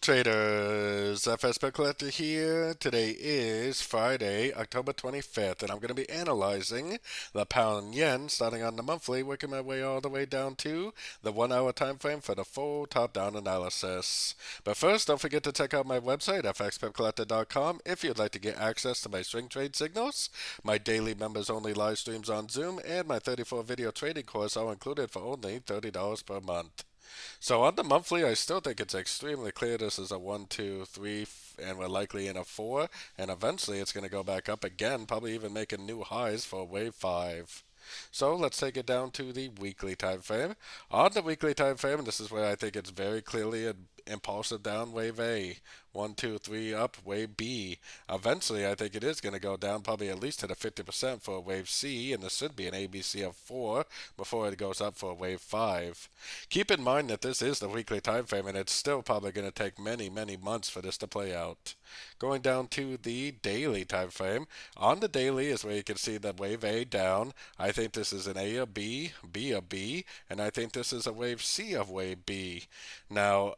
Traders, FX Pip Collector here. Today is Friday, October 25th, and I'm going to be analyzing the pound yen starting on the monthly, working my way all the way down to the 1 hour time frame for the full top down analysis. But first, don't forget to check out my website, fxpipcollector.com, if you'd like to get access to my swing trade signals, my daily members only live streams on Zoom, and my 34 video trading course, all included for only $30 per month. So on the monthly, I still think it's extremely clear this is a 1, 2, 3, and we're likely in a 4, and eventually it's going to go back up again, probably even making new highs for wave 5. So let's take it down to the weekly time frame. On the weekly time frame, this is where I think it's very clearly an impulsive down wave A. 1, 2, 3 up, wave B. Eventually, I think it is going to go down probably at least to the 50% for wave C, and this should be an ABC of 4 before it goes up for wave 5. Keep in mind that this is the weekly time frame, and it's still probably going to take many, many months for this to play out. Going down to the daily time frame. On the daily is where you can see the wave A down. I think this is an A of B, B of B, and I think this is a wave C of wave B. Now,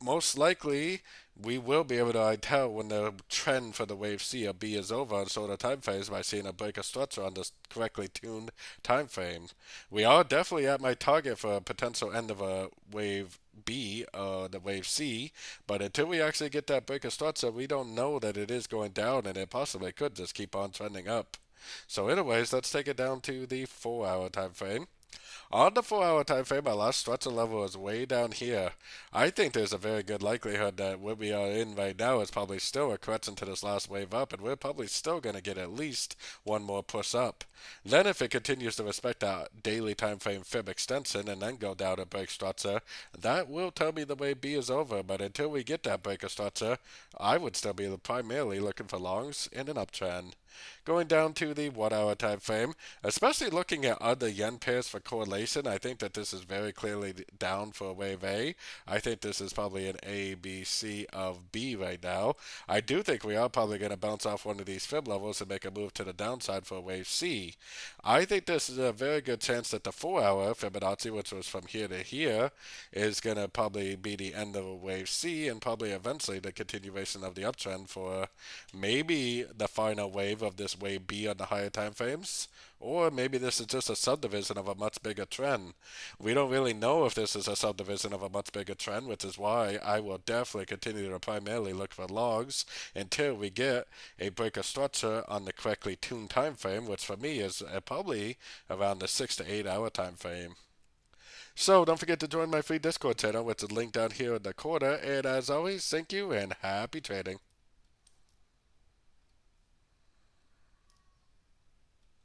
most likely we will be able to tell when the trend for the wave C or B is over on shorter time frames by seeing a break of structure on this correctly tuned time frame. We are definitely at my target for a potential end of a wave B, the wave C, but until we actually get that break of structure, we don't know that it is going down, and it possibly could just keep on trending up. So anyways, let's take it down to the 4 hour time frame. On the 4 hour time frame, our last structure level is way down here. I think there's a very good likelihood that what we are in right now is probably still a correction to this last wave up, and we're probably still going to get at least one more push up. Then if it continues to respect that daily time frame fib extension and then go down and break structure, that will tell me the wave B is over, but until we get that break of structure, I would still be primarily looking for longs in an uptrend. Going down to the 1 hour time frame, especially looking at other yen pairs for correlation, I think that this is very clearly down for wave A. I think this is probably an A, B, C of B right now. I do think we are probably going to bounce off one of these fib levels and make a move to the downside for wave C. I think this is a very good chance that the 4 hour Fibonacci, which was from here to here, is going to probably be the end of a wave C and probably eventually the continuation of the uptrend for maybe the final wave of this wave B on the higher time frames, or maybe this is just a subdivision of a much bigger trend. We don't really know if this is a subdivision of a much bigger trend, which is why I will definitely continue to primarily look for logs until we get a break of structure on the correctly tuned time frame, which for me is probably around the 6 to 8 hour time frame. So don't forget to join my free Discord channel, which is linked down here in the corner. And as always, thank you and happy trading.